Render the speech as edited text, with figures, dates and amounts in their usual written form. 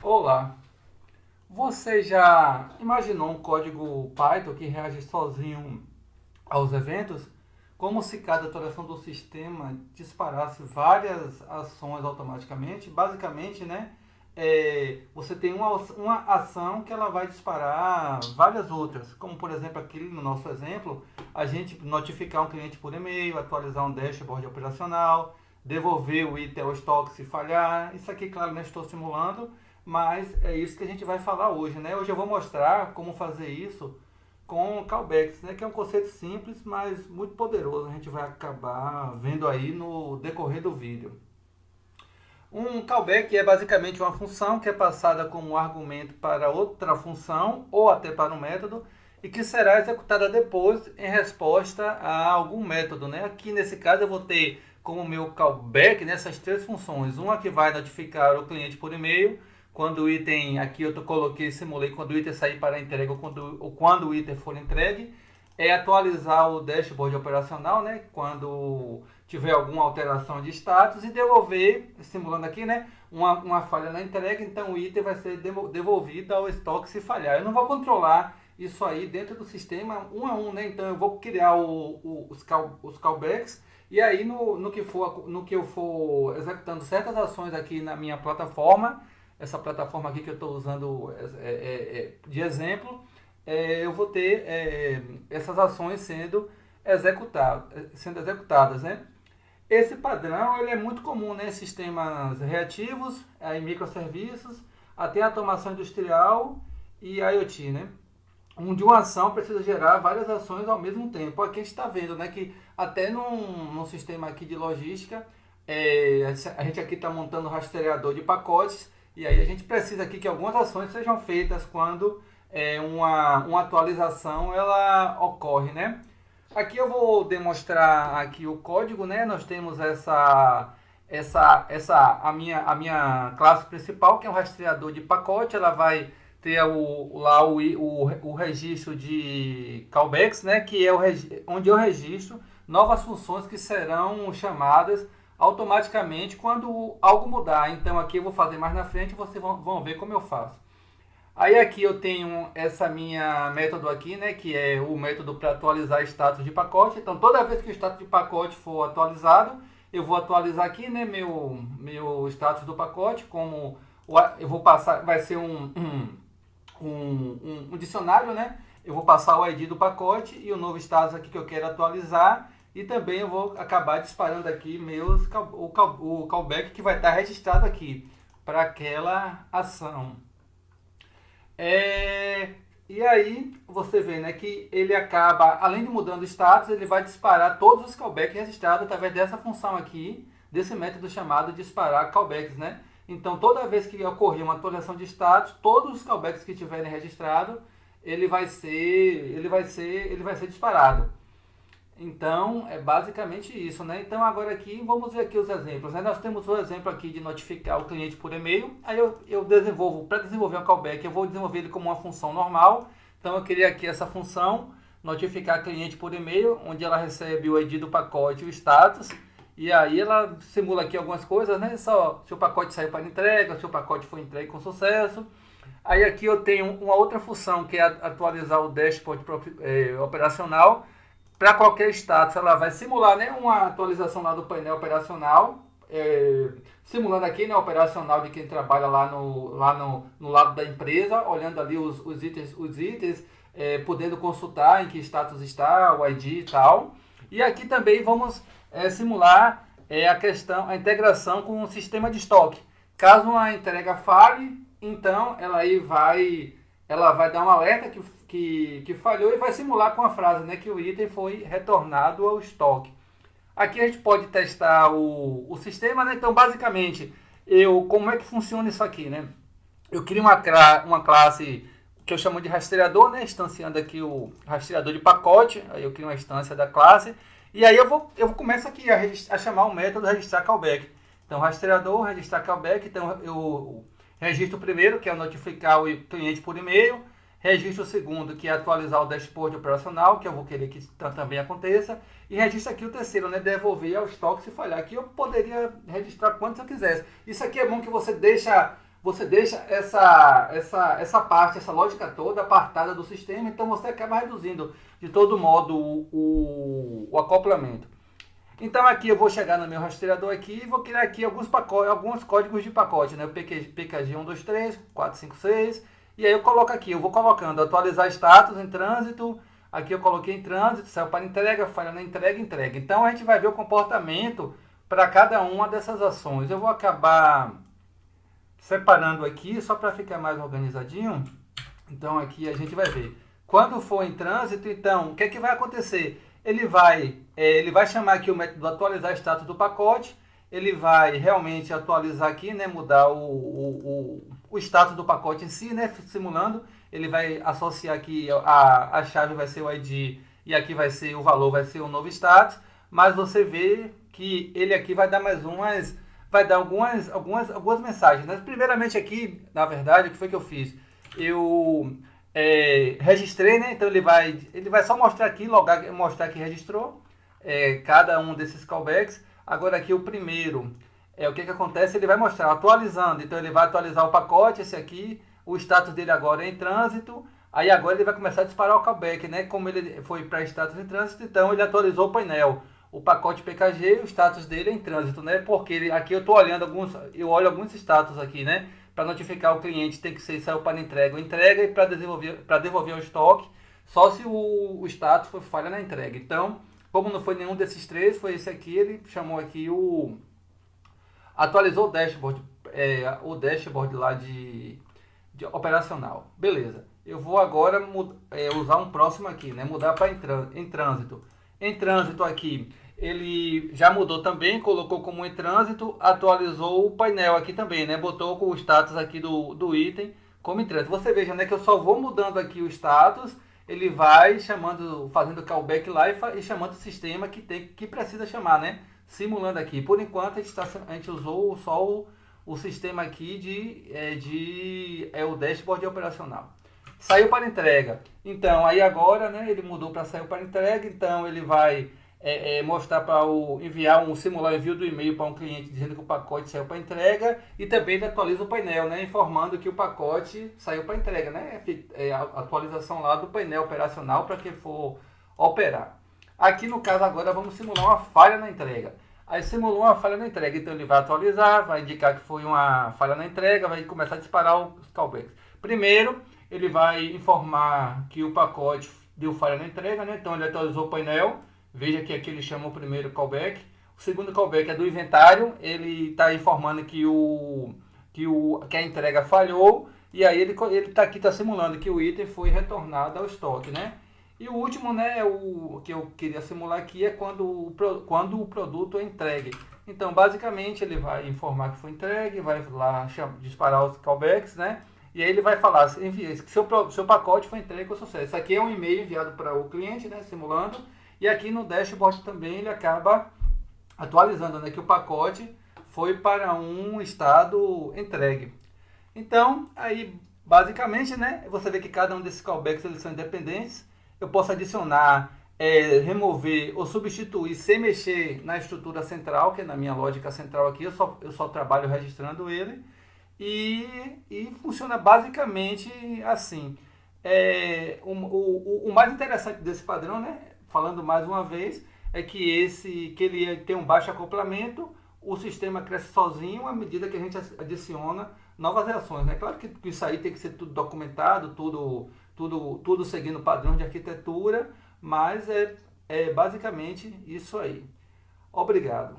Olá, você já imaginou um código Python que reage sozinho aos eventos? Como se cada atualização do sistema disparasse várias ações automaticamente? Basicamente, né? Você tem uma ação que ela vai disparar várias outras, como por exemplo aqui no nosso exemplo, a gente notificar um cliente por e-mail, atualizar um dashboard operacional, devolver o item ao estoque se falhar. Isso aqui, claro, não estou simulando, mas é isso que a gente vai falar hoje, né? Hoje eu vou mostrar como fazer isso com callbacks, né? Que é um conceito simples, mas muito poderoso. A gente vai acabar vendo aí no decorrer do vídeo. Um callback é basicamente uma função que é passada como um argumento para outra função ou até para um método e que será executada depois em resposta a algum método, né? Aqui nesse caso eu vou ter como meu callback nessas três funções. Uma que vai notificar o cliente por e-mail quando o item, aqui eu coloquei, simulei quando o item sair para entrega ou quando o item for entregue. É atualizar o dashboard operacional, né? Quando tiver alguma alteração de status e devolver, simulando aqui, né? Uma falha na entrega, então o item vai ser devolvido ao estoque se falhar. Eu não vou controlar isso aí dentro do sistema um a um, né? Então eu vou criar os callbacks e aí no que eu for executando certas ações aqui na minha plataforma, essa plataforma aqui que eu estou usando de exemplo, eu vou ter essas ações sendo executadas, né? Esse padrão ele é muito comum, né, em sistemas reativos, em microserviços, até automação industrial e IoT, né? Onde uma ação precisa gerar várias ações ao mesmo tempo. Aqui a gente está vendo, né, que até num sistema aqui de logística, a gente aqui está montando um rastreador de pacotes e aí a gente precisa aqui que algumas ações sejam feitas quando uma atualização ela ocorre, né? Aqui eu vou demonstrar aqui o código, né? Nós temos a minha classe principal, que é um rastreador de pacote. Ela vai ter lá o registro de callbacks, né? Que é onde eu registro novas funções que serão chamadas automaticamente quando algo mudar. Então aqui eu vou fazer mais na frente e vocês vão ver como eu faço. Aí aqui eu tenho essa minha método aqui, né, que é o método para atualizar status de pacote. Então toda vez que o status de pacote for atualizado, eu vou atualizar aqui, né, meu status do pacote, como eu vou passar, vai ser um dicionário, né? Eu vou passar o ID do pacote e o novo status aqui que eu quero atualizar. E também eu vou acabar disparando aqui o callback que vai estar registrado aqui para aquela ação. E aí você vê, né, que ele acaba, além de mudando o status, ele vai disparar todos os callbacks registrados através dessa função aqui, desse método chamado disparar callbacks, né? Então toda vez que ocorrer uma atualização de status, todos os callbacks que tiverem registrado, ele vai ser disparado. Então, é basicamente isso, né? Então, agora aqui, vamos ver aqui os exemplos, né? Nós temos o exemplo aqui de notificar o cliente por e-mail. Aí eu desenvolvo, para desenvolver um callback, eu vou desenvolver ele como uma função normal. Então, eu criei aqui essa função, notificar cliente por e-mail, onde ela recebe o ID do pacote e o status. E aí ela simula aqui algumas coisas, né? Só se o pacote saiu para entrega, se o pacote foi entregue com sucesso. Aí aqui eu tenho uma outra função, que é atualizar o dashboard operacional. Para qualquer status, ela vai simular, né, uma atualização lá do painel operacional, simulando aqui, né, operacional de quem trabalha lá no lado da empresa, olhando ali os itens, podendo consultar em que status está, o ID e tal. E aqui também vamos simular a integração com o sistema de estoque. Caso uma entrega falhe, então ela vai dar um alerta que falhou e vai simular com a frase, né, que o item foi retornado ao estoque. Aqui a gente pode testar o sistema, né? Então basicamente, como é que funciona isso aqui, né? Eu crio uma classe que eu chamo de rastreador, né? Instanciando aqui o rastreador de pacote, aí eu crio uma instância da classe, e aí eu começo aqui a chamar o método registrar callback. Então rastreador, registrar callback, então eu registro o primeiro, que é notificar o cliente por e-mail. Registro o segundo, que é atualizar o dashboard operacional, que eu vou querer que também aconteça. E registro aqui o terceiro, né, devolver ao estoque se falhar. Aqui eu poderia registrar quantos eu quisesse. Isso aqui é bom que você deixa você deixa essa parte, essa lógica toda apartada do sistema, então você acaba reduzindo de todo modo o acoplamento. Então aqui eu vou chegar no meu rastreador aqui e vou criar aqui alguns pacotes, alguns códigos de pacote, né? O PKG 123, 456, e aí eu coloco aqui, eu vou colocando atualizar status em trânsito, aqui eu coloquei em trânsito, saiu para entrega, falha na entrega, entrega. Então a gente vai ver o comportamento para cada uma dessas ações. Eu vou acabar separando aqui só para ficar mais organizadinho. Então aqui a gente vai ver. Quando for em trânsito, então, o que é que vai acontecer? Ele vai chamar aqui o método atualizar status do pacote, ele vai realmente atualizar aqui, né, mudar o status do pacote em si, né, simulando, ele vai associar aqui, a chave vai ser o ID e aqui vai ser o valor, vai ser o novo status, mas você vê que ele aqui vai dar mais umas, vai dar algumas mensagens. Né? Primeiramente aqui, na verdade, o que foi que eu fiz? Eu registrei, né? Então ele vai só mostrar aqui, logar, mostrar que registrou cada um desses callbacks. Agora aqui o primeiro, o que acontece? Ele vai mostrar atualizando, então ele vai atualizar o pacote, esse aqui, o status dele agora é em trânsito, aí agora ele vai começar a disparar o callback, né? Como ele foi para status em trânsito, então ele atualizou o painel. O pacote PKG, o status dele é em trânsito, né? Porque aqui eu estou olhando eu olho alguns status aqui, né? Para notificar o cliente tem que ser saiu para entrega e para devolver o estoque, só se o status foi falha na entrega. Então, como não foi nenhum desses três, foi esse aqui, ele chamou aqui atualizou o dashboard lá de operacional. Beleza. Eu vou agora usar um próximo aqui, né? Mudar para em trânsito. Em trânsito aqui, ele já mudou também, colocou como em trânsito, atualizou o painel aqui também, né? Botou com o status aqui do item como em trânsito. Você veja, né, que eu só vou mudando aqui o status, ele vai fazendo callback lá e chamando o sistema que precisa chamar, né? Simulando aqui. Por enquanto a gente usou só o sistema aqui o dashboard operacional. Saiu para entrega. Então, aí agora, né, ele mudou para saiu para entrega, então ele vai mostrar para simular o envio do e-mail para um cliente dizendo que o pacote saiu para entrega e também ele atualiza o painel, né, informando que o pacote saiu para entrega, né, a atualização lá do painel operacional para quem for operar. Aqui no caso agora vamos simular uma falha na entrega. Aí simulou uma falha na entrega, então ele vai atualizar, vai indicar que foi uma falha na entrega, vai começar a disparar os callbacks. Primeiro, ele vai informar que o pacote deu falha na entrega, né? Então ele atualizou o painel. Veja que aqui ele chama o primeiro callback. O segundo callback é do inventário. Ele está informando que a entrega falhou. E aí ele está simulando que o item foi retornado ao estoque, né? E o último, né, o que eu queria simular aqui é quando o produto é entregue. Então, basicamente, ele vai informar que foi entregue, vai lá disparar os callbacks, né? E aí ele vai falar, que seu pacote foi entregue com sucesso. Isso aqui é um e-mail enviado para o cliente, né, simulando. E aqui no dashboard também ele acaba atualizando, né, que o pacote foi para um estado entregue. Então, aí, basicamente, né, você vê que cada um desses callbacks eles são independentes. Eu posso adicionar, remover ou substituir sem mexer na estrutura central, que é na minha lógica central aqui, eu só trabalho registrando ele. E funciona basicamente assim. O mais interessante desse padrão, né, falando mais uma vez, é que ele tem um baixo acoplamento, o sistema cresce sozinho à medida que a gente adiciona novas reações. Né? Claro que isso aí tem que ser tudo documentado, tudo seguindo padrão de arquitetura, mas é basicamente isso aí. Obrigado.